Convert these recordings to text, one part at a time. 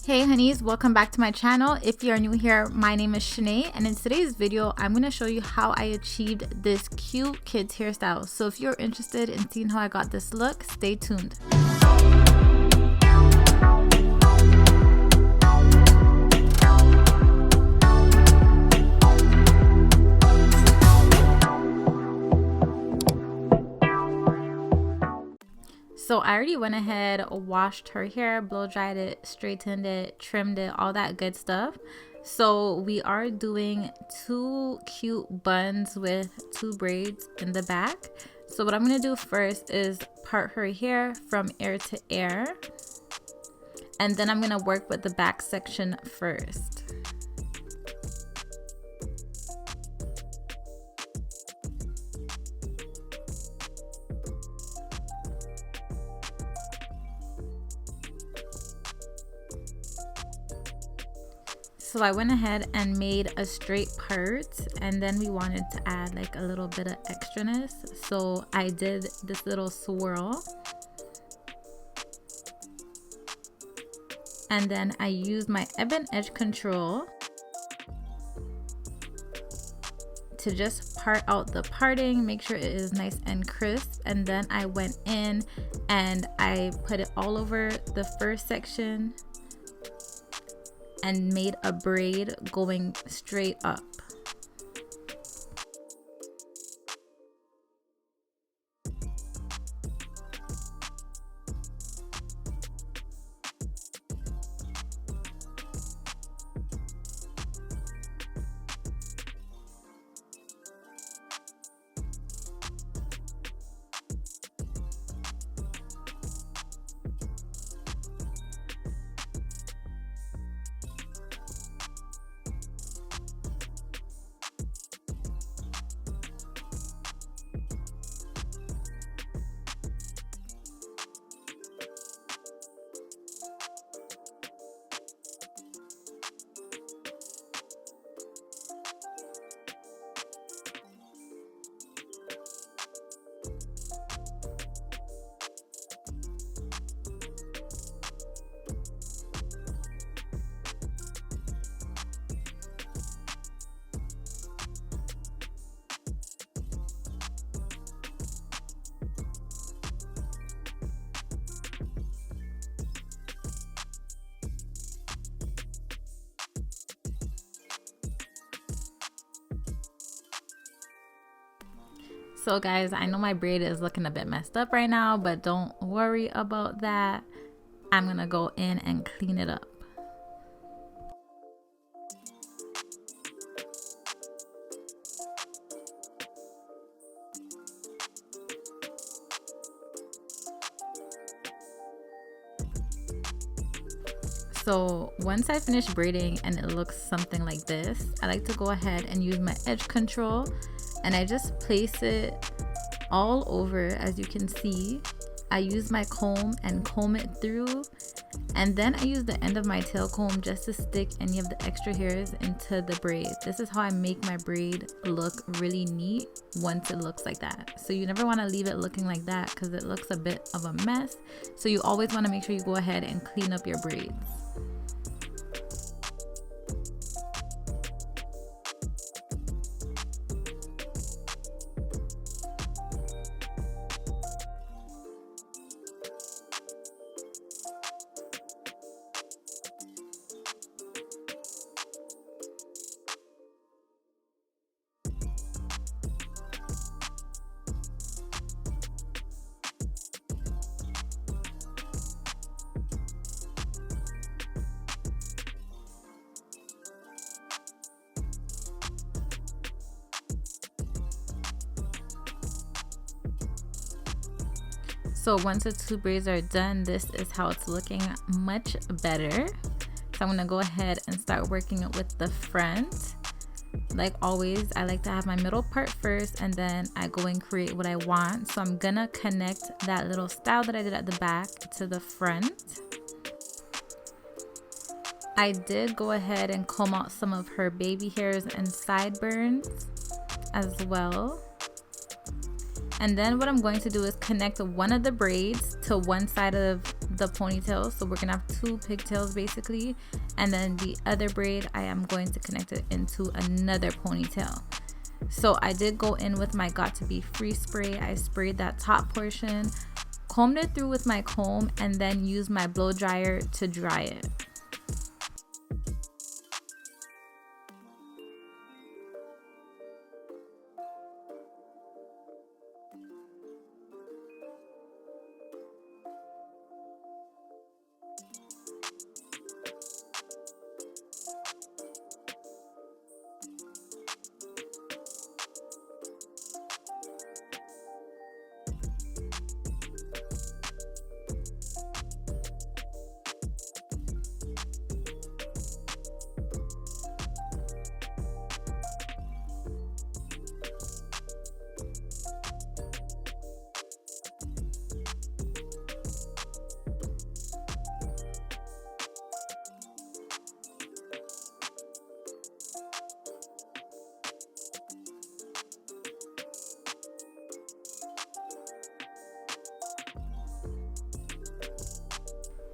Hey honeys, welcome back to my channel. If you are new here, my name is Shanae, and in today's video I'm going to show you how I achieved this cute kids hairstyle. So if you're interested in seeing how I got this look, stay tuned. So I already went ahead, washed her hair, blow dried it, straightened it, trimmed it, all that good stuff. So we are doing two cute buns with two braids in the back. So what I'm going to do first is part her hair from ear to ear. And then I'm going to work with the back section first. So I went ahead and made a straight part, and then we wanted to add like a little bit of extraness. So I did this little swirl. And then I used my ebon edge control to just part out the parting, make sure it is nice and crisp. And then I went in and I put it all over the first section and made a braid going straight up. So guys, I know my braid is looking a bit messed up right now, but don't worry about that. I'm gonna go in and clean it up. So once I finish braiding and it looks something like this, I like to go ahead and use my edge control, and I just place it all over. As you can see, I use my comb and comb it through, and then I use the end of my tail comb just to stick any of the extra hairs into the braid. This is how I make my braid look really neat once it looks like that. So you never want to leave it looking like that because it looks a bit of a mess. So you always want to make sure you go ahead and clean up your braids. So once the two braids are done, this is how it's looking much better. So I'm gonna go ahead and start working it with the front. Like always, I like to have my middle part first, and then I go and create what I want. So I'm gonna connect that little style that I did at the back to the front. I did go ahead and comb out some of her baby hairs and sideburns as well. And then what I'm going to do is connect one of the braids to one side of the ponytail. So we're gonna have 2 pigtails basically, and then the other braid I am going to connect it into another ponytail. So I did go in with my Got To Be Free spray. I sprayed that top portion, combed it through with my comb, and then used my blow dryer to dry it.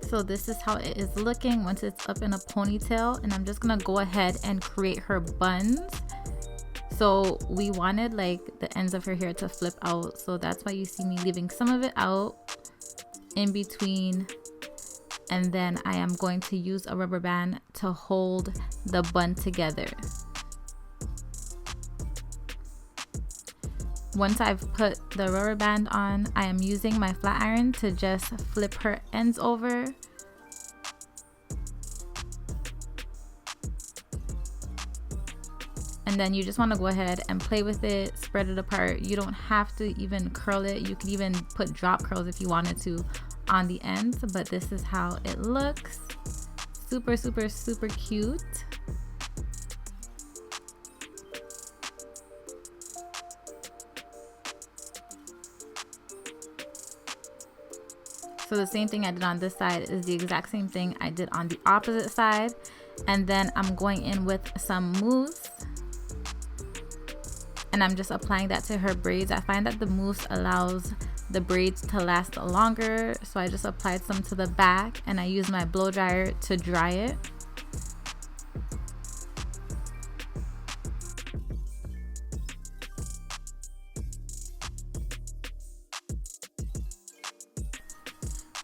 So this is how it is looking once it's up in a ponytail, and I'm just gonna go ahead and create her buns. So we wanted like the ends of her hair to flip out, so that's why you see me leaving some of it out in between, and then I am going to use a rubber band to hold the bun together. Once I've put the rubber band on, I am using my flat iron to just flip her ends over. And then you just want to go ahead and play with it, spread it apart. You don't have to even curl it. You could even put drop curls if you wanted to on the ends, but this is how it looks. Super, super, super cute. So the same thing I did on this side is the exact same thing I did on the opposite side. And then I'm going in with some mousse, and I'm just applying that to her braids. I find that the mousse allows the braids to last longer, so I just applied some to the back, and I use my blow dryer to dry it.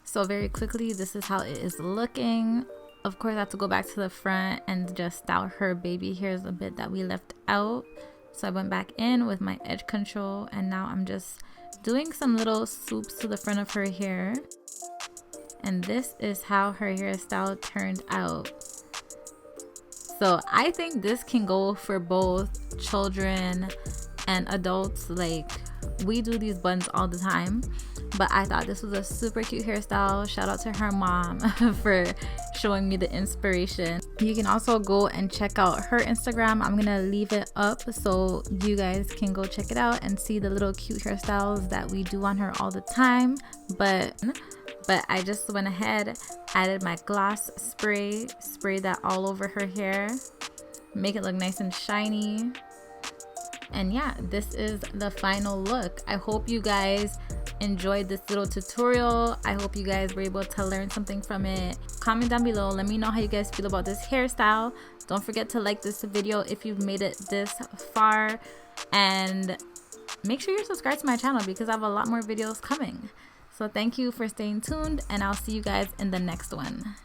So very quickly, this is how it is looking. Of course, I have to go back to the front and just style her baby hairs a bit that we left out. So I went back in with my edge control, and now I'm just doing some little swoops to the front of her hair. And this is how her hairstyle turned out. So I think this can go for both children and adults. Like, we do these buns all the time, but I thought this was a super cute hairstyle. Shout out to her mom for showing me the inspiration. You can also go and check out her Instagram. I'm gonna leave it up so you guys can go check it out and see the little cute hairstyles that we do on her all the time. But I just went ahead, added my gloss spray, sprayed that all over her hair, make it look nice and shiny. And yeah, this is the final look. I hope you guys enjoyed this little tutorial. I hope you guys were able to learn something from it. Comment down below, let me know how you guys feel about this hairstyle. Don't forget to like this video if you've made it this far, and make sure you're subscribed to my channel because I have a lot more videos coming. So thank you for staying tuned, and I'll see you guys in the next one.